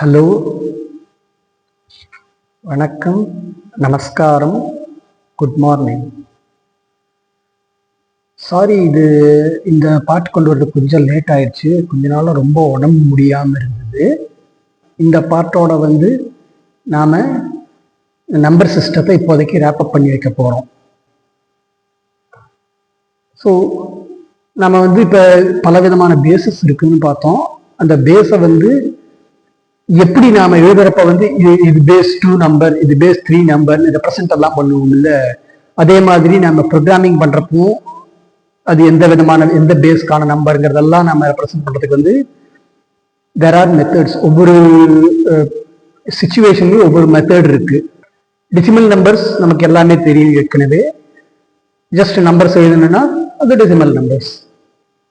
Hello, வணக்கம், நமஸ்காரம், good morning. Sorry, இந்த பாட்டு கொண்டு வரது கொஞ்சம் லேட் ஆயிடுச்சு. கொஞ்ச நாள் ரொம்ப உடம்பு முடியாமல் இருந்தது. இந்த பாட்டோட நாம் நம்பர் சிஸ்டத்தை இப்போதைக்கு ரேப்பப் பண்ணி வைக்க போகிறோம். ஸோ நம்ம இப்போ பலவிதமான பேசஸ் இருக்குன்னு பார்த்தோம். அந்த பேஸை எப்படி நாம எழுதுறப்ப இது பேஸ் 2 நம்பர், இது பேஸ் 3 நம்பர் ரெப்ரசன்ட் எல்லாம் பண்ணுவோம் இல்ல, அதே மாதிரி நம்ம ப்ரோக்ராமிங் பண்றப்போ அது எந்த பேஸ்க்கான நம்பருங்கிறதெல்லாம் நம்ம ரெப்ரசன்ட் பண்றதுக்கு தேர் ஆர் மெத்தட்ஸ். ஒவ்வொரு சிச்சுவேஷன்லயும் ஒவ்வொரு மெத்தட் இருக்கு. டெசிமல் நம்பர்ஸ் நமக்கு எல்லாமே தெரியும் ஏற்கனவே. ஜஸ்ட் நம்பர்ஸ் எழுதணும்னா அது decimal numbers,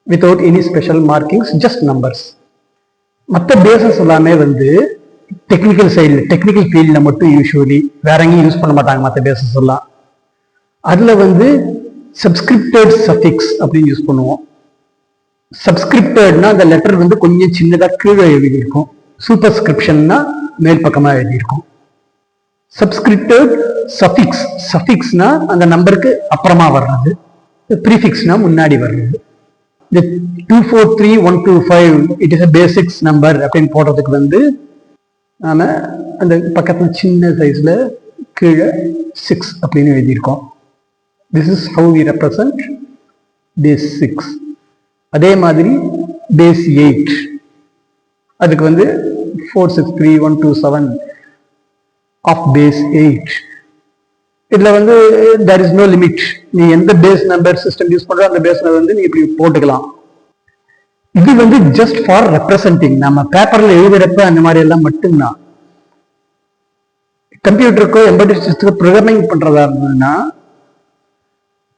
without any special markings, just numbers. மற்ற பேசஸ் எல்லாமே டெக்னிக்கல் சைடில், டெக்னிக்கல் ஃபீல்டில் மட்டும் யூஸ்வலி, வேற எங்கேயும் யூஸ் பண்ண மாட்டாங்க மற்ற பேசஸ் எல்லாம். அதில் சப்ஸ்கிரிப்டட் சஃபிக்ஸ் அப்படின்னு யூஸ் பண்ணுவோம். சப்ஸ்கிரிப்டட்னா அந்த லெட்டர் கொஞ்சம் சின்னதாக கீழே எழுதியிருக்கும். சூப்பர்ஸ்கிரிப்ஷன்னா மேல் பக்கமாக எழுதியிருக்கும். சப்ஸ்கிரிப்டட் சஃபிக்ஸ், சஃபிக்ஸ்னா அந்த நம்பருக்கு அப்புறமா வர்றது, ப்ரீஃபிக்ஸ்னா முன்னாடி வர்றது. இந்த 243125 it is a basics number அப்படின்னு போடுறதுக்கு நாம அந்த பக்கத்துல சின்ன சைஸ்ல கீழே 6 அப்படின்னு எழுதியிருக்கோம். This is how we represent base 6. அதே மாதிரி பேஸ் 8 அதுக்கு 463127 ஆஃப் பேஸ் 8. இதுல there is no limit. நீ எந்த பேஸ் நம்பர் சிஸ்டம் யூஸ் பண்ற அந்த பேஸ் நம்பர் நீ இப்படி போட்டுக்கலாம். இது ஜஸ்ட் ஃபார் ரெப்ரசன்டிங். நம்ம பேப்பர்ல எழுதுறப்ப அந்த மாதிரி எல்லாம் மட்டும்தான். கம்ப்யூட்டருக்கோ எம்பெடெட் சிஸ்டத்துக்கு ப்ரோக்ராமிங் பண்றதா இருந்ததுன்னா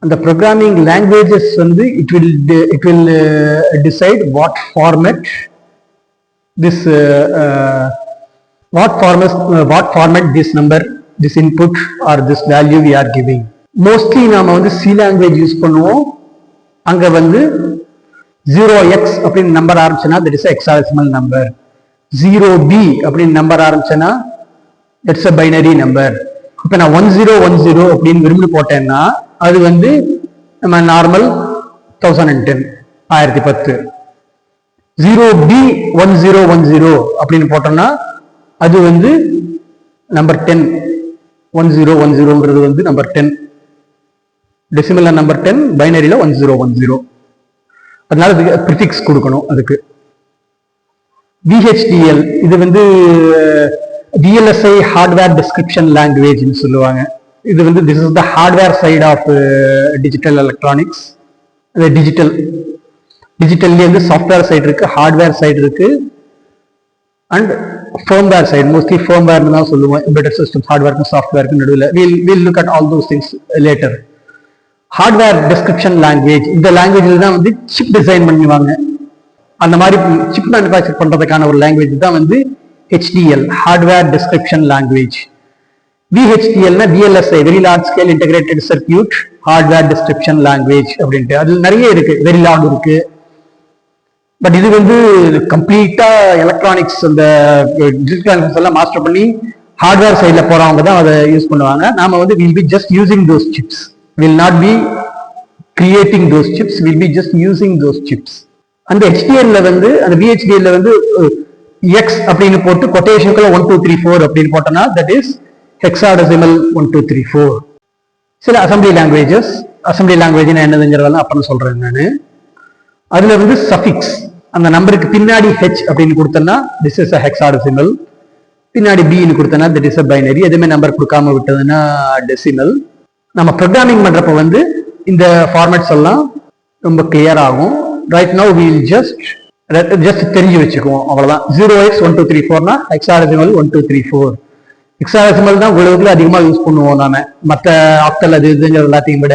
அந்த programming languages it will decide what format this number, this input or this value we are giving. Mostly நாம C language யூஸ் பண்ணுவோம். அங்க 0x அப்படின்னு நம்பர் ஆரம்பிச்சுன்னா that is a hexadecimal number. 0b அப்படின்னு number ஆரம்பிச்சுன்னா that's a binary number. இப்ப நான் 1010 அப்படின்னு விரும்பி போட்டேன்னா அது நம்ம நார்மல் 1010 1010. 0b 1010 அப்படின்னு போட்டோம்னா அது நம்பர் 10. 1010ங்கிறது நம்பர் 10, டெசிமல்ல நம்பர் 10, பைனரியில 1010. அதனால அதுக்கு ப்ரிஃபிக்ஸ் கொடுக்கணும். அதுக்கு VHDL இது VLSI ஹார்ட்வேர் டிஸ்கிரிப்ஷன் லாங்குவேஜ்னு சொல்லுவாங்க. இது this is the hardware side of digital electronics. டிஜிட்டல்ல சாஃப்ட்வேர் சைடு இருக்கு, ஹார்ட்வேர் சைடு இருக்கு, and firmware side. Mostly firmware தான் சொல்லுவோம். embedded systems, hardware and software நடுவுல. We'll look at all those things later. Hardware description language, இந்த லாங்குவேஜ்ல தான் chip design பண்ணுவாங்க. அந்த மாதிரி chip manufacture பண்றதுக்கான ஒரு லாங்குவேஜ் தான் HDL, hardware description language. VHDL னா VLSI, very large scale integrated circuit hardware description language அப்படின்ட்டு. அது நிறைய இருக்கு, verilog இருக்கு. பட் இது கம்ப்ளீட்டா எலக்ட்ரானிக்ஸ், அந்த டிஜிட்டல் எல்லாம் மாஸ்டர் பண்ணி ஹார்ட்வேர் சைட்ல போறவங்க தான் அதை யூஸ் பண்ணுவாங்க. நாம will be just using those chips, will not be creating those chips, will be just using those chips. அந்த HDL அந்த VHDL எக்ஸ் அப்படின்னு போட்டு கொட்டேஷனுக்குள்ள 1234 அப்படின்னு போட்டோம்னா தட் இஸ் ஹெக்ஸாடெசிமல் 1234. சில அசம்பிளி லாங்குவேஜ் என்னதுங்கிறதெல்லாம் அப்புறம் சொல்றேன் நான். அதுல சஃபிக்ஸ், அந்த நம்பருக்கு பின்னாடி h அப்படின்னு கொடுத்தோம்னா திஸ் இஸ் a hexadecimal, பின்னாடி b ன்னு கொடுத்தோம்னா that is a binary. எதுவுமே நம்பர் கொடுக்காம விட்டதுன்னா டெசிமல். நம்ம ப்ரோக்ராமிங் பண்றப்ப இந்த ஃபார்மேட்ஸ் எல்லாம் ரொம்ப கிளியர் ஆகும். Right now we will just தெரிஞ்சு வச்சுக்குவோம், அவ்வளவுதான். 0x1234னா hexadecimal 1234. ஹெக்ஸாடெசிமல் தான் உலகத்துல அதிகமா யூஸ் பண்ணுவோம் நாம, மற்ற ஆக்டல் அது இதுங்கிற எல்லாத்தையும் விட.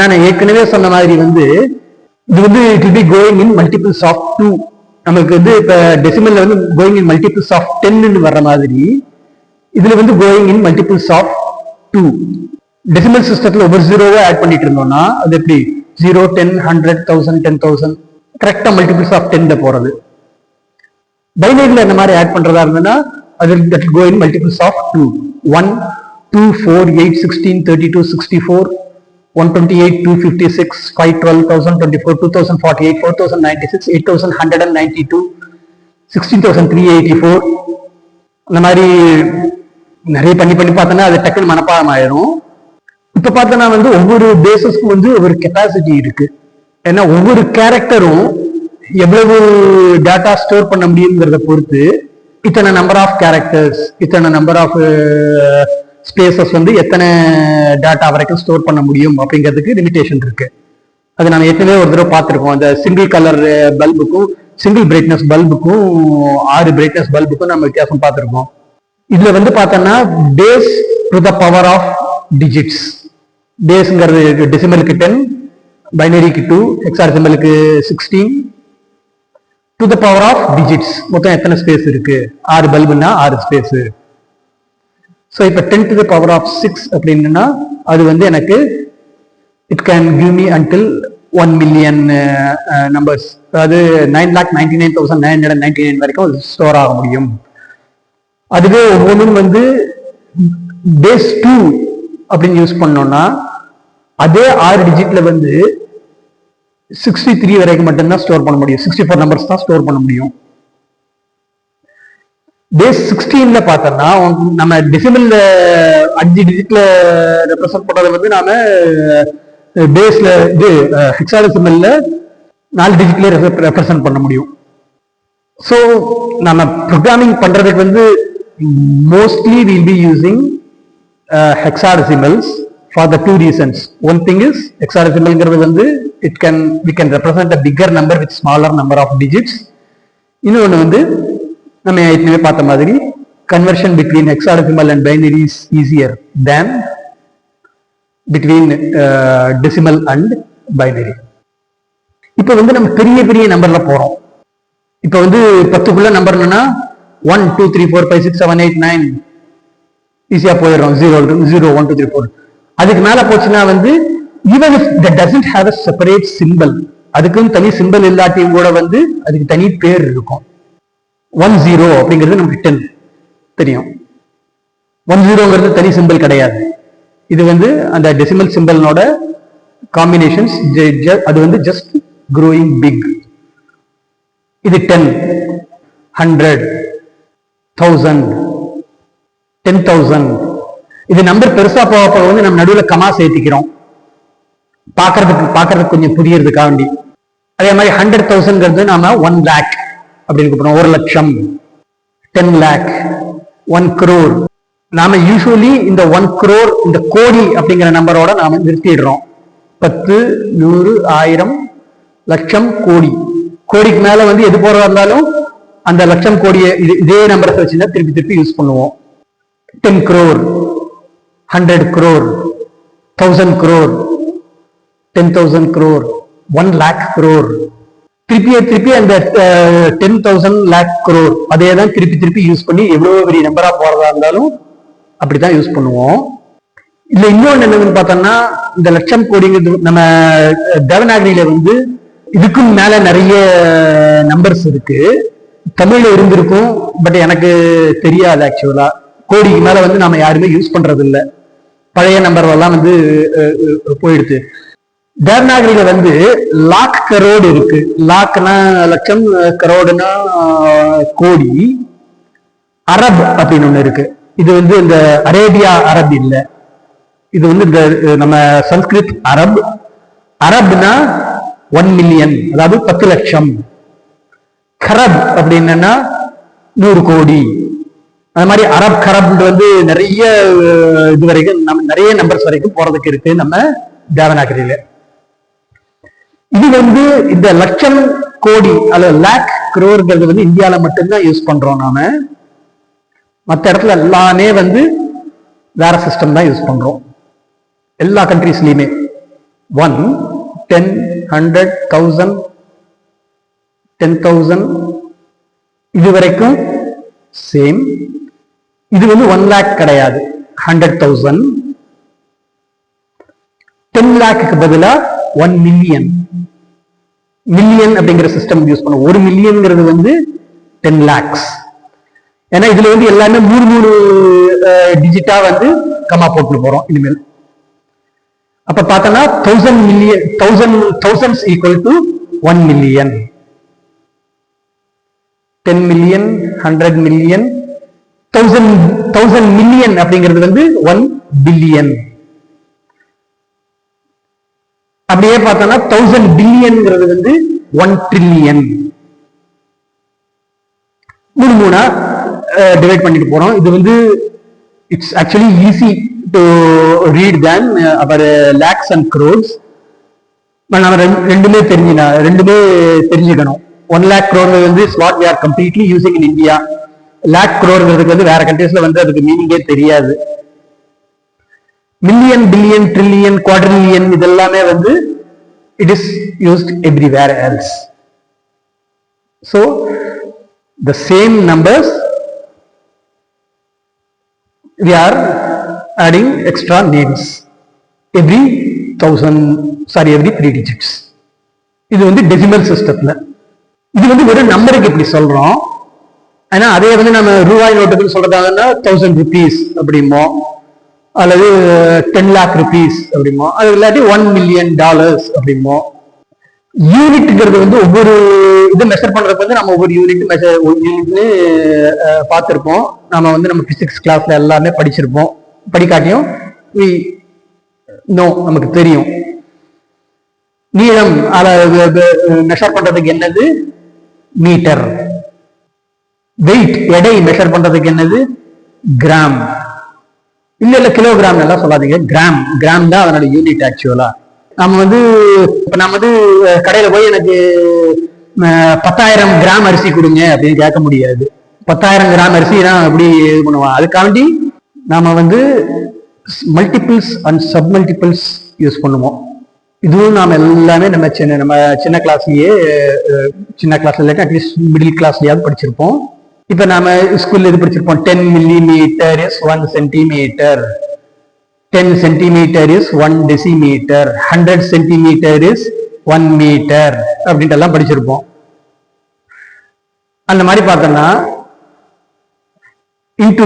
நான் ஏற்கனவே சொன்ன மாதிரி இது it will be going in multiples of 2. நமக்கு இப்ப டெசிமல்ல going in multiples of 10 ன்னு வர்ற மாதிரி இதுல going in multiples of 2. Decimal சிஸ்டத்துல ஒவ்வொரு ஜீரோவை ஆட் பண்ணிட்டு இருந்தோம்னா அது எப்படி 0, 10, 100, 1000, 10,000 கரெக்டா மல்டிபிள்ஸ் ஆஃப் 10 போறது. பைனரியில இந்த மாதிரி ஆட் பண்றதா இருந்ததுன்னா அது that will go in multiples of 2. 1, 2, 4, 8, 16, 32, 64, 128, 256, 5, 12, 1024, 2048, 4096, 8192, 16384. அந்த மாதிரி நிறைய பண்ணி பார்த்தோன்னா அது டக்குன்னு மனப்பாடம் ஆயிரும். இப்ப பார்த்தோன்னா வந்து ஒவ்வொரு பேசஸ்க்கும் வந்து ஒவ்வொரு கெப்பாசிட்டி இருக்கு. ஏன்னா ஒவ்வொரு கேரக்டரும் எவ்வளவு டேட்டா ஸ்டோர் பண்ண முடியுங்கிறத பொறுத்து இத்தனை நம்பர் ஆஃப் கேரக்டர்ஸ், இத்தனை நம்பர் ஆஃப் ஸ்பேசஸ் வந்து எத்தனை டேட்டா வரைக்கும் ஸ்டோர் பண்ண முடியும் அப்படிங்கிறதுக்கு லிமிடேஷன் இருக்கு. அது நம்ம ஏற்கனவே ஒரு தடவை பார்த்துருக்கோம். அந்த சிங்கிள் கலர் பல்புக்கும் சிங்கிள் பிரைட்னஸ் பல்புக்கும் 6 பிரைட்னஸ் பல்புக்கும் நம்ம வித்தியாசம் பார்த்துருக்கோம். இதுல வந்து பார்த்தோம்னா base to the power of digits. பேஸ்ங்கிறது டெசிமலுக்கு 10, பைனரிக்கு 2, ஹெக்ஸாடெசிமலுக்கு 16, to the power of digits. மொத்தம் எத்தனை ஸ்பேஸ் இருக்கு? 6 பல்புன்னா 6 ஸ்பேஸ். ஸோ இப்போ 10 டு த பவர் ஆஃப் 6 அப்படின்னா அது வந்து எனக்கு it can give me until 1 million numbers, அதாவது 9,99,999 வரைக்கும் ஸ்டோர் ஆக முடியும். அதுவே ஒவ்வொன்றும் வந்து பேஸ் 2 அப்படின்னு யூஸ் பண்ணோம்னா அதே 6 டிஜிட்ல வந்து 63 வரைக்கும் மட்டும்தான் ஸ்டோர் பண்ண முடியும். 64 நம்பர்ஸ் தான் ஸ்டோர் பண்ண முடியும். பேஸ் 16ல பார்த்தோம்னா நம்ம டெசிமல்ல 5 டிஜிட்ல ரெப்ரசென்ட் பண்றதை வந்து நாம பேஸ்ல இது ஹெக்ஸாடெசிமல்ல 4 டிஜிட்ல ரெப்ரசென்ட் பண்ண முடியும். ஸோ நம்ம ப்ரோக்ராமிங் பண்றதுக்கு வந்து mostly we'll be using hexadecimals for the 2 reasons. One thing is hexadecimal வந்து we can represent a bigger number with smaller number of digits. இன்னொன்று வந்து நம்ம ஏற்கனவே பார்த்த மாதிரி conversion between hexadecimal and binary is easier than between decimal and binary. இப்போ வந்து நம்ம பெரிய பெரிய நம்பர்ல போறோம். இப்போ வந்து 10க்குள்ள நம்பர்னா 1, 2, 3, 4, 5, 6, 7, 8, 9 ஈஸியா போயிடும். 0, 1, 2, 3, 4. அதுக்கு மேல போச்சுன்னா வந்து even if that doesn't have a separate symbol, அதுக்கும் தனி சிம்பிள் இல்லாட்டியும் கூட வந்து அதுக்கு தனி பேர் இருக்கும். 10 அப்படிங்கிறது நமக்கு 10 தெரியும். 10ங்கிறது தனி சிம்பிள் கிடையாது. இது வந்து அந்த டெசிமல் சிம்பிளோட காம்பினேஷன்ஸ். அது வந்து ஜஸ்ட் growing big. இது 10, 100, 1000, 10,000. இது நம்பர் பெருசா போக வந்து நம்ம நடுவில் கமா சேர்த்திக்கிறோம் பாக்குறதுக்கு கொஞ்சம் புரியறதுக்காண்டி. அதே மாதிரி 100,000 நாம 1 lakh அப்படின்னு கூப்பிடுறோம். 1 லட்சம், 10 lakh, 1 crore. நாம யூஸ்வலி இந்த 1 crore இந்த கோடி அப்படிங்கிற நம்பரோட நாம நிறுத்திடுறோம். 10, 100, 1000, லட்சம், கோடி. கோடிக்கு மேல வந்து எது போறதா இருந்தாலும் அந்த லட்சம் கோடியை இதே நம்பரை வச்சுன்னா திருப்பி யூஸ் பண்ணுவோம். 10 crore, 100 crore, 1000 crore, 10,000 crore, 1 lakh crore. திருப்பி அந்த 10,000 lakh crore அதே தான் திருப்பி யூஸ் பண்ணி எவ்வளவு பெரிய நம்பரா போறதா இருந்தாலும் அப்படிதான் யூஸ் பண்ணுவோம். இல்ல இன்னொன்னு என்னன்னு பார்த்தோம்னா இந்த லட்சம் கோடிங்கிறது நம்ம தேவநாகரியில வந்து இதுக்கும் மேல நிறைய நம்பர்ஸ் இருக்கு. தமிழ்ல இருந்திருக்கும், பட் எனக்கு தெரியாது ஆக்சுவலா. கோடிக்கு மேல வந்து நாம யாருமே யூஸ் பண்றது இல்லை. பழைய நம்பர் எல்லாம் வந்து போயிடுது. தேவநாகரியில வந்து லாக் கரோடு இருக்கு. லாக்னா லட்சம், கரோடுனா கோடி. அரப் அப்படின்னு ஒண்ணு இருக்கு. இது வந்து இந்த அரேபியா அரப் இல்ல, இது வந்து இந்த நம்ம சன்ஸ்கிருத் அரப். அரப்னா 1 மில்லியன், அதாவது 10 லட்சம். கரப் அப்படின்னா 100 கோடி. அது மாதிரி அரப் கரப் வந்து நிறைய இது வரைக்கும் நிறைய நம்பர்ஸ் வரைக்கும் போறதுக்கு இருக்கு நம்ம தேவநாகரியில. இது வந்து இந்த லட்சம், கோடி அல்லது லேக், crore வந்து இந்தியாவில மட்டும்தான் யூஸ் பண்றோம் நாம. மற்ற இடத்துல எல்லாமே வந்து வேற சிஸ்டம் தான் யூஸ் பண்றோம். எல்லா கண்ட்ரீஸ்லயுமே 1, 10, 100, 1000, 10,000 இது வரைக்கும் சேம். இது வந்து 1 lakh கிடையாது, 100,000. 10 lakhக்கு பதிலா 1 மில்லியன். மில்லியன் அப்படிங்கிற சிஸ்டம் யூஸ் பண்ணுவோம். 1 மில்லியன்ங்கிறது வந்து 10 lakhs. ஏன்னா இதுல வந்து எல்லாமே 3 டிஜிட்டா வந்து கமா போட்டு போறோம் இனிமேல். அப்ப பார்த்தோம்னா 1000 million, thousands equal to 1 million, 10 million, 100 million, 1000 million அப்படிங்கிறது வந்து 1 பில்லியன். அப்படியே பார்த்தோம்னா 1000 பில்லியன்ங்கிறது வந்து 1 ட்ரில்லியன். மூணா டிவைட் பண்ணிட்டு போறோம். இது வந்து it's actually easy to read than our lakhs and crores. நம்ம ரெண்டுமே தெரிஞ்சுக்கணும். 1 lakh crore வந்து what we are completely using in India. lakh crore-ங்கிறதுக்கு வந்து வேற கண்ட்ரீஸ்ல வந்து அதுக்கு மீனிங்கே தெரியாது. மில்லியன், பில்லியன், ட்ரில்லியன், குவாட்ரில்லியன் இதெல்லாமே வந்து it is used everywhere else. So the same numbers we are adding extra names every 3 digits. இது வந்து டெசிமல் சிஸ்டத்துல. இது வந்து ஒரு நம்பருக்கு இப்படி சொல்றோம். ஆனா அதே வந்து நம்ம ரூபாய் நோட்டுக்கு சொல்றதாங்கன்னா 1000 rupees அப்படிமோ, அல்லது 10 lakh rupees அப்படிமோ, அது இல்லாட்டி $1 million அப்படிமோ. யூனிட்ங்கிறது வந்து ஒவ்வொரு இது மெஷர் பண்றதுக்கு வந்து நம்ம ஒவ்வொரு யூனிட்னு பார்த்துருப்போம். நம்ம பிசிக்ஸ் கிளாஸ்ல எல்லாமே படிச்சிருப்போம். படிக்காட்டியும் நமக்கு தெரியும். நீளம் மெஷர் பண்றதுக்கு என்னது? மீட்டர். வெயிட், எடை மெஷர் பண்றதுக்கு என்னது? கிராம். இல்ல கிலோகிராம் எல்லாம் சொல்லாதீங்க, கிராம் தான் அதனோட யூனிட். ஆக்சுவலா நம்ம வந்து கடையில போய் எனக்கு 10,000 கிராம் அரிசி கொடுங்க அப்படின்னு கேட்க முடியாது. 10,000 கிராம் அரிசி தான் எப்படி இது பண்ணுவோம். அதுக்காண்டி நாம வந்து multiples and sub multiples use பண்ணுவோம். இதுவும் நாம எல்லாமே நம்ம சின்ன கிளாஸ்லயே, சின்ன கிளாஸ்ல இல்லாட்டி அட்லீஸ்ட் மிடில் கிளாஸ்லயாவது படிச்சிருப்போம். இப்ப நாம ஸ்கூல்ல இது படிச்சிருப்போம். 10 millimeter is 1 centimeter, 10 centimeter is 1 decimeter, 100 centimeter is 1 meter அப்படின்ட்டு எல்லாம் படிச்சிருப்போம். அந்த மாதிரி பார்த்தோம்னா இன்டூ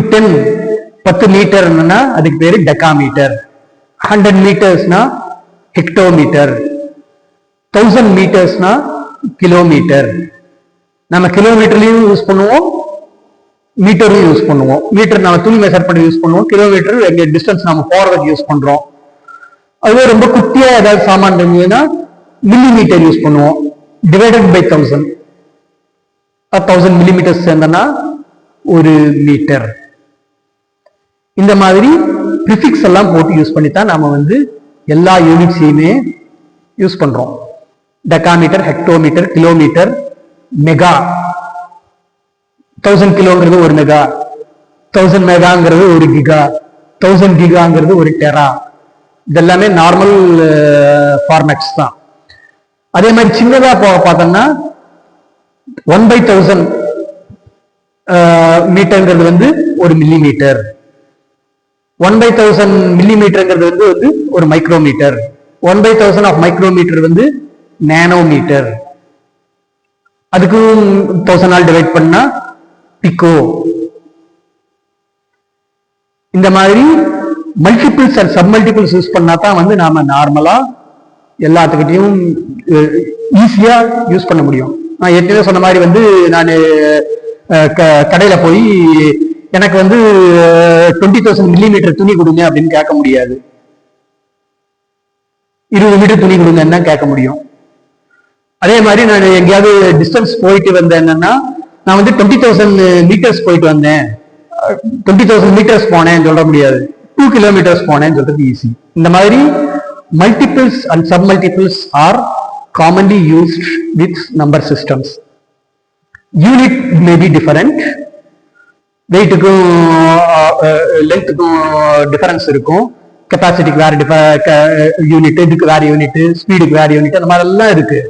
10 மீட்டர்னா அதுக்கு பேரு டெகாமீட்டர். 100 மீட்டர்ஸ்னா hectometre, 1000 மீட்டர்ஸ்னா kilometre. நம்ம கிலோமீட்டர்லயும் யூஸ் பண்ணுவோம், மீட்டரும் யூஸ் பண்ணுவோம். மீட்டர் நம்ம துணி மெஷர் பண்ணி யூஸ் பண்ணுவோம். கிலோமீட்டர் எங்க டிஸ்டன்ஸ் நம்ம போறதுக்கு யூஸ் பண்றோம். அதுவே ரொம்ப குட்டியா ஏதாவது சாமான் இருந்ததுன்னா மில்லிமீட்டர் யூஸ் பண்ணுவோம். டிவைடட் பை 1000, 1000 மில்லிமீட்டர் சேர்ந்தனா 1 மீட்டர். இந்த மாதிரி ப்ரிஃபிக்ஸ் எல்லாம் போட்டு யூஸ் பண்ணி தான் நாம வந்து எல்லா யூனிட்ஸையுமே யூஸ் பண்றோம். Decametre, hectometre, kilometre, mega. 1000 கிலோங்கிறது 1 மெகா, 1000 மெகாங்கிறது 1 கிகா, 1000 கிகாங்கிறது 1 டெரா. இதெல்லாமே நார்மல் ஃபார்மேட்ஸ் தான். அதே மாதிரி சின்னதா பார்த்தோம்னா 1/1000 மீட்டர்ங்கிறது வந்து 1 மில்லிமீட்டர். 1/1000 மில்லிமீட்டர்ங்கிறது வந்து 1 மைக்ரோமீட்டர். 1/1000 ஆஃப் மைக்ரோமீட்டர் வந்து நேனோமீட்டர். அதுக்கும் 1000 டிவைட் பண்ணா பிகோ. இந்த மாதிரி multiples and sub multiples use பண்ணா தான் வந்து நாம நார்மலா எல்லாத்துக்கிட்டையும் ஈஸியா யூஸ் பண்ண முடியும். நான் ஏற்கனவே சொன்ன மாதிரி வந்து நான் கடையில போய் எனக்கு வந்து 20,000 மில்லிமீட்டர் துணி கொடுங்க அப்படின்னு கேட்க முடியாது. 20 மீட்டர் துணி கொடுங்கன்னா கேட்க முடியும். அதே மாதிரி நான் எங்கேயாவது டிஸ்டன்ஸ் போயிட்டு வந்தேன்னா நான் வந்து 20,000 மீட்டர்ஸ் போயிட்டு வந்தேன், 20,000 மீட்டர்ஸ் போனேன்னு சொல்ல முடியாது. 2 கிலோமீட்டர்ஸ் போனேன்னு சொல்றது ஈஸி. இந்த மாதிரி multiples and sub multiples are commonly used with number systems. Unit may be different. வெயிட்டுக்கும் லென்த்துக்கும் டிஃபரன்ஸ் இருக்கும். கெப்பாசிட்டிக்கு வேற யூனிட், இதுக்கு வேற யூனிட், ஸ்பீடுக்கு வேற யூனிட், அந்த மாதிரி எல்லாம் இருக்கு.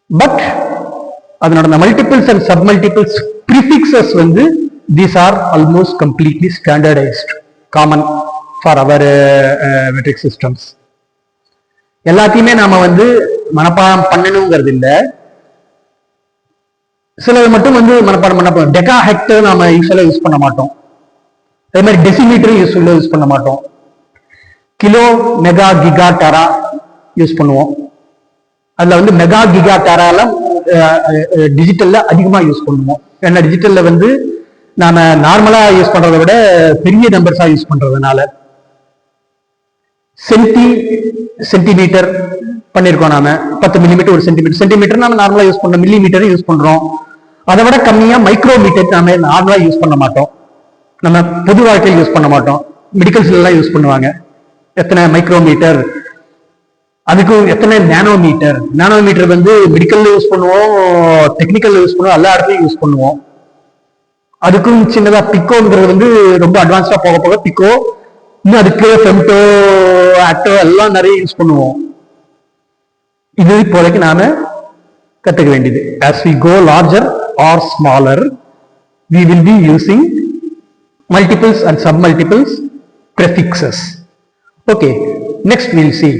பட் அதனோட multiples and sub multiples prefixes வந்து these are almost completely standardized, common for our metric systems. எல்லாத்தையுமே நாம வந்து மனப்பாடம் பண்ணணுங்கிறது இல்லை. சிலது மட்டும் வந்து மனப்பாடம் பண்ண போதும். டெகா ஹெக்டர் நாம யூஸ்வலா யூஸ் பண்ண மாட்டோம். அதே மாதிரி டெசிமீட்டர் யூஸ் பண்ண மாட்டோம். கிலோ, மெகா, கிகா, டெரா யூஸ் பண்ணுவோம். அதுல வந்து மெகா, கிகா, டெராலாம் டிஜிட்டல்ல அதிகமா யூஸ் பண்ணுவோம். ஏன்னா டிஜிட்டல்ல வந்து நாம நார்மலா யூஸ் பண்றதை விட பெரிய நம்பர்ஸா யூஸ் பண்றதுனால. சென்டிமீட்டர் பண்ணிருக்கோம் நாம 10 மில்லிமீட்டர் ஒரு சென்டிமீட்டர் நாம நார்மலா யூஸ் பண்றோம். மில்லிமீட்டர் யூஸ் பண்றோம். அதை விட கம்மியா மைக்ரோமீட்டர் நாம நார்மலா யூஸ் பண்ண மாட்டோம். நம்ம பொது வாழ்க்கையில் யூஸ் பண்ண மாட்டோம். மெடிக்கல்ஸ்ல எல்லாம் யூஸ் பண்ணுவாங்க. எத்தனை மைக்ரோமீட்டர், அதுக்கும் எத்தனை நானோமீட்டர் வந்து மெடிக்கல்ல யூஸ் பண்ணுவோம், டெக்னிக்கல்ல யூஸ் பண்ணுவோம், எல்லா இடத்துலயும் யூஸ் பண்ணுவோம். அதுக்கும் சின்னதா பிக்கோங்கிறது வந்து ரொம்ப அட்வான்ஸ்டா போக போக பிக்கோ, இன்னும் அதுக்கு ஃபெம்டோ, ஆக்டோ எல்லாம் நிறைய யூஸ் பண்ணுவோம். இது இப்போதைக்கு நாம கத்துக்க வேண்டியது. as we go larger or smaller we will be using multiples and submultiples prefixes. Okay, next we'll see